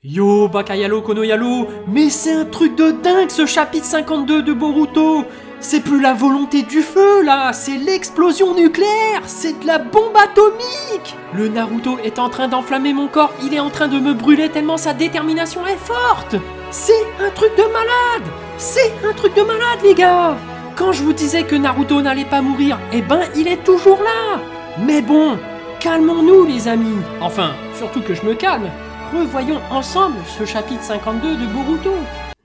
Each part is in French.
Yo Bakayalo Konoyalo, mais c'est un truc de dingue ce chapitre 52 de Boruto. C'est plus la volonté du feu là, c'est l'explosion nucléaire, c'est de la bombe atomique. Le Naruto est en train d'enflammer mon corps, il est en train de me brûler tellement sa détermination est forte. C'est un truc de malade, c'est un truc de malade les gars. Quand je vous disais que Naruto n'allait pas mourir, eh ben il est toujours là. Mais bon, calmons-nous les amis, enfin, surtout que je me calme. Revoyons ensemble ce chapitre 52 de Boruto.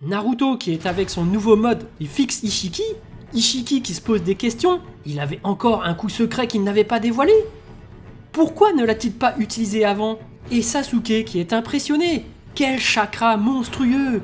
Naruto qui est avec son nouveau mode, il fixe Ishiki. Ishiki qui se pose des questions, il avait encore un coup secret qu'il n'avait pas dévoilé. Pourquoi ne l'a-t-il pas utilisé avant? Et Sasuke qui est impressionné. Quel chakra monstrueux!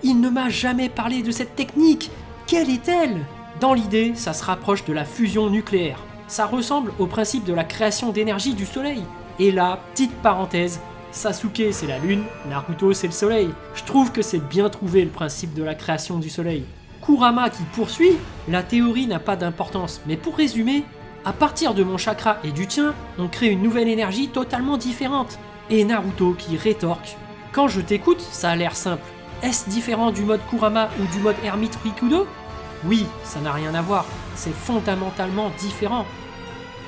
Il ne m'a jamais parlé de cette technique. Quelle est-elle? Dans l'idée, ça se rapproche de la fusion nucléaire. Ça ressemble au principe de la création d'énergie du soleil. Et là, petite parenthèse, Sasuke c'est la lune, Naruto c'est le soleil. Je trouve que c'est bien trouvé le principe de la création du soleil. Kurama qui poursuit, la théorie n'a pas d'importance, mais pour résumer, à partir de mon chakra et du tien, on crée une nouvelle énergie totalement différente. Et Naruto qui rétorque, quand je t'écoute, ça a l'air simple. Est-ce différent du mode Kurama ou du mode ermite Rikudo? Oui, ça n'a rien à voir, c'est fondamentalement différent.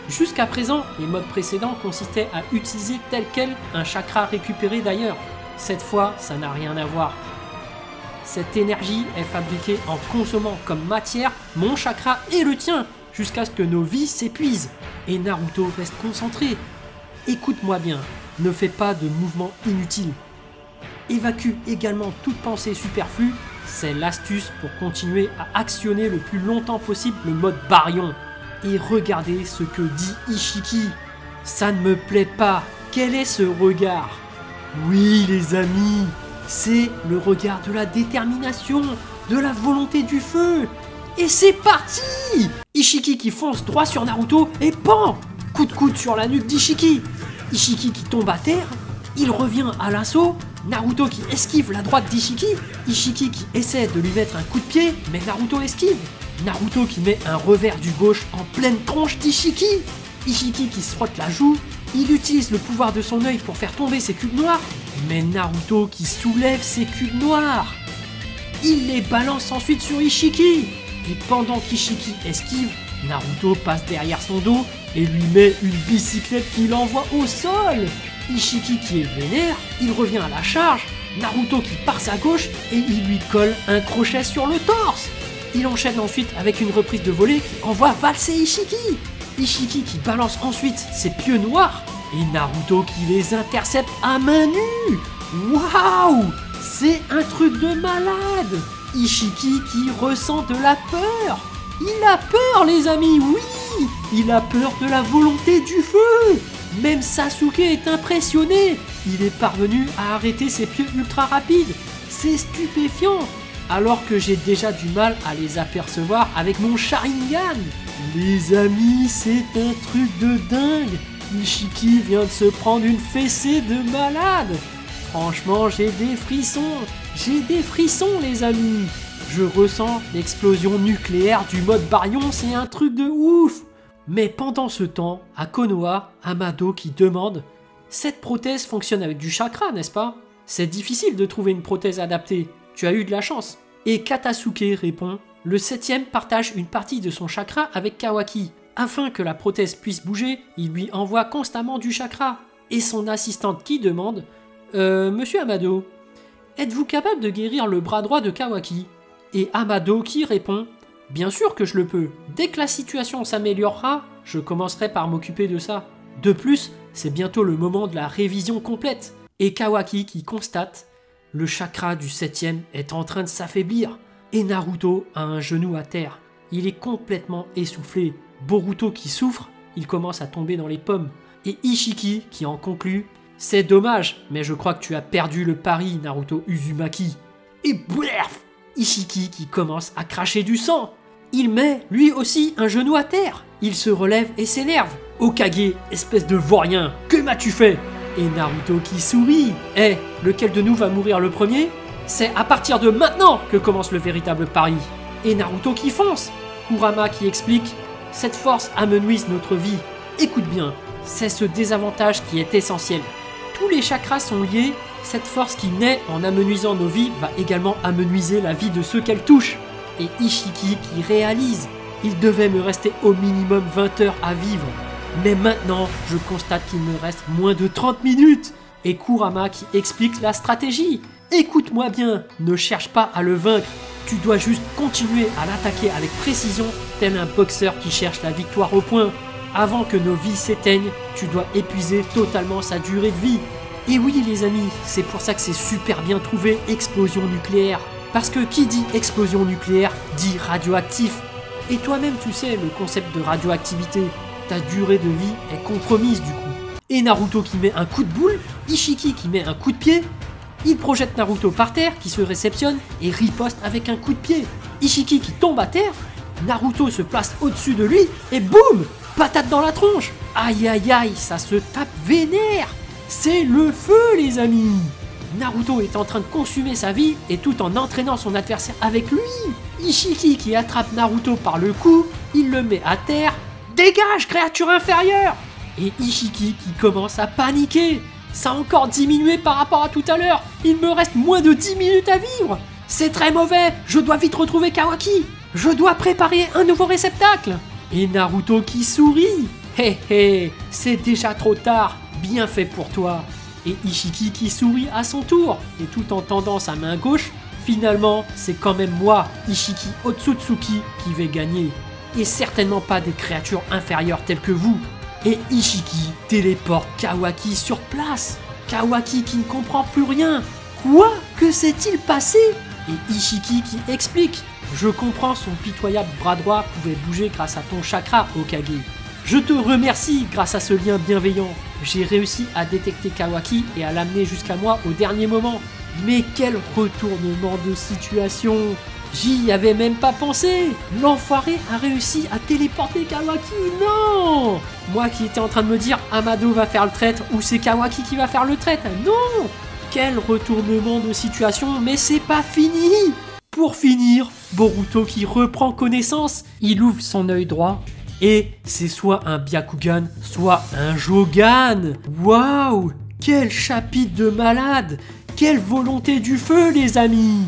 Jusqu'à présent, les modes précédents consistaient à utiliser tel quel un chakra récupéré d'ailleurs. Cette fois, ça n'a rien à voir. Cette énergie est fabriquée en consommant comme matière mon chakra et le tien, jusqu'à ce que nos vies s'épuisent. Et Naruto reste concentré. Écoute-moi bien, ne fais pas de mouvements inutiles. Évacue également toute pensée superflue, c'est l'astuce pour continuer à actionner le plus longtemps possible le mode baryon. Et regardez ce que dit Ishiki. Ça ne me plaît pas. Quel est ce regard? Oui les amis, c'est le regard de la détermination, de la volonté du feu. Et c'est parti! Ishiki qui fonce droit sur Naruto et pan! Coup de coude sur la nuque d'Ishiki. Ishiki qui tombe à terre, il revient à l'assaut. Naruto qui esquive la droite d'Ishiki. Ishiki qui essaie de lui mettre un coup de pied, mais Naruto esquive. Naruto qui met un revers du gauche en pleine tronche d'Ishiki. Ishiki qui se frotte la joue, il utilise le pouvoir de son œil pour faire tomber ses cubes noirs, mais Naruto qui soulève ses cubes noirs. Il les balance ensuite sur Ishiki, et pendant qu'Ishiki esquive, Naruto passe derrière son dos et lui met une bicyclette qui l'envoie au sol. Ishiki qui est vénère, il revient à la charge, Naruto qui part sa gauche et il lui colle un crochet sur le torse. Il enchaîne ensuite avec une reprise de volée qui envoie valser Ishiki. Ishiki qui balance ensuite ses pieux noirs et Naruto qui les intercepte à main nue. Waouh! C'est un truc de malade! Ishiki qui ressent de la peur. Il a peur les amis, oui! Il a peur de la volonté du feu. Même Sasuke est impressionné. Il est parvenu à arrêter ses pieux ultra rapides. C'est stupéfiant. Alors que j'ai déjà du mal à les apercevoir avec mon Sharingan. Les amis, c'est un truc de dingue. Ishiki vient de se prendre une fessée de malade. Franchement, j'ai des frissons les amis. Je ressens l'explosion nucléaire du mode baryon, c'est un truc de ouf. Mais pendant ce temps, à Konoha, Amado qui demande « Cette prothèse fonctionne avec du chakra, n'est-ce pas? C'est difficile de trouver une prothèse adaptée. Tu as eu de la chance. » Et Katasuke répond « Le 7ème partage une partie de son chakra avec Kawaki. Afin que la prothèse puisse bouger, il lui envoie constamment du chakra. » Et son assistante qui demande « Monsieur Amado, êtes-vous capable de guérir le bras droit de Kawaki ?» Et Amado qui répond « Bien sûr que je le peux. Dès que la situation s'améliorera, je commencerai par m'occuper de ça. De plus, c'est bientôt le moment de la révision complète. » Et Kawaki qui constate « Le chakra du 7ème est en train de s'affaiblir. » Et Naruto a un genou à terre. Il est complètement essoufflé. Boruto qui souffre, il commence à tomber dans les pommes. Et Ishiki qui en conclut « C'est dommage, mais je crois que tu as perdu le pari, Naruto Uzumaki. » Et bref, Ishiki qui commence à cracher du sang. Il met, lui aussi, un genou à terre. Il se relève et s'énerve. « Hokage, espèce de vaurien, que m'as-tu fait ?» Et Naruto qui sourit. « Eh, lequel de nous va mourir le premier ? C'est à partir de maintenant que commence le véritable pari. » Et Naruto qui fonce. Kurama qui explique « Cette force amenuise notre vie. Écoute bien, c'est ce désavantage qui est essentiel. Tous les chakras sont liés, Cette force qui naît en amenuisant nos vies va également amenuiser la vie de ceux qu'elle touche. Et Ishiki qui réalise, il devait me rester au minimum 20 heures à vivre. Mais maintenant, je constate qu'il me reste moins de 30 minutes. Et Kurama qui explique la stratégie. Écoute-moi bien, ne cherche pas à le vaincre. Tu dois juste continuer à l'attaquer avec précision, tel un boxeur qui cherche la victoire au point. Avant que nos vies s'éteignent, tu dois épuiser totalement sa durée de vie. Et oui les amis, c'est pour ça que c'est super bien trouvé explosion nucléaire. Parce que qui dit explosion nucléaire dit radioactif. Et toi-même tu sais le concept de radioactivité. Ta durée de vie est compromise du coup. Et Naruto qui met un coup de boule, Ishiki qui met un coup de pied. Il projette Naruto par terre, qui se réceptionne et riposte avec un coup de pied. Ishiki qui tombe à terre, Naruto se place au-dessus de lui et boum, patate dans la tronche. Aïe aïe aïe, ça se tape vénère. C'est le feu les amis. Naruto est en train de consumer sa vie et tout en entraînant son adversaire avec lui. Ishiki qui attrape Naruto par le cou, il le met à terre. Dégage créature inférieure. Et Ishiki qui commence à paniquer. Ça a encore diminué par rapport à tout à l'heure. Il me reste moins de 10 minutes à vivre. C'est très mauvais. Je dois vite retrouver Kawaki. Je dois préparer un nouveau réceptacle. Et Naruto qui sourit. Hé hé, c'est déjà trop tard. Bien fait pour toi. Et Ishiki qui sourit à son tour. Et tout en tendant sa main gauche, finalement, c'est quand même moi, Ishiki Otsutsuki, qui vais gagner. Et certainement pas des créatures inférieures telles que vous. Et Ishiki téléporte Kawaki sur place. Kawaki qui ne comprend plus rien. Quoi? Que s'est-il passé? Et Ishiki qui explique. Je comprends, son pitoyable bras droit pouvait bouger grâce à ton chakra, Hokage. Je te remercie grâce à ce lien bienveillant. J'ai réussi à détecter Kawaki et à l'amener jusqu'à moi au dernier moment. Mais quel retournement de situation! J'y avais même pas pensé. L'enfoiré a réussi à téléporter Kawaki. Non! Moi qui étais en train de me dire Amado va faire le traître ou c'est Kawaki qui va faire le traître. Non! Quel retournement de situation, mais c'est pas fini. Pour finir, Boruto qui reprend connaissance, il ouvre son œil droit et c'est soit un Byakugan, soit un Jogan. Waouh! Quel chapitre de malade! Quelle volonté du feu les amis!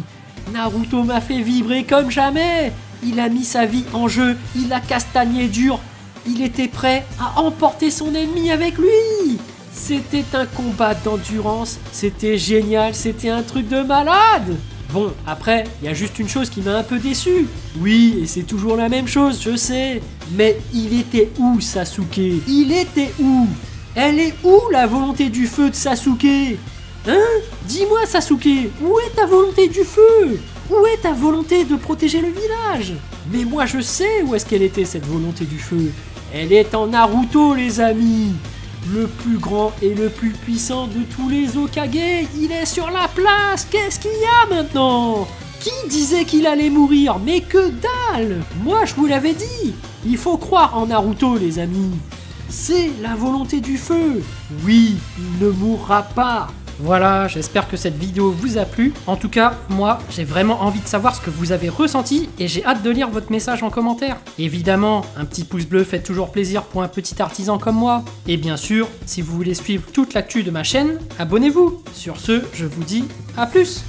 Naruto m'a fait vibrer comme jamais. Il a mis sa vie en jeu, il a castagné dur. Il était prêt à emporter son ennemi avec lui. C'était un combat d'endurance, c'était génial, c'était un truc de malade. Bon, après, il y a juste une chose qui m'a un peu déçu. Oui, et c'est toujours la même chose, je sais. Mais il était où Sasuke? Il était où? Elle est où la volonté du feu de Sasuke? Hein? Dis-moi Sasuke, où est ta volonté du feu? Où est ta volonté de protéger le village? Mais moi je sais où est-ce qu'elle était cette volonté du feu. Elle est en Naruto les amis. Le plus grand et le plus puissant de tous les Hokage, il est sur la place. Qu'est-ce qu'il y a maintenant? Qui disait qu'il allait mourir? Mais que dalle! Moi je vous l'avais dit. Il faut croire en Naruto les amis. C'est la volonté du feu. Oui, il ne mourra pas. Voilà, j'espère que cette vidéo vous a plu. En tout cas, moi, j'ai vraiment envie de savoir ce que vous avez ressenti et j'ai hâte de lire votre message en commentaire. Évidemment, un petit pouce bleu fait toujours plaisir pour un petit artisan comme moi. Et bien sûr, si vous voulez suivre toute l'actu de ma chaîne, abonnez-vous. Sur ce, je vous dis à plus.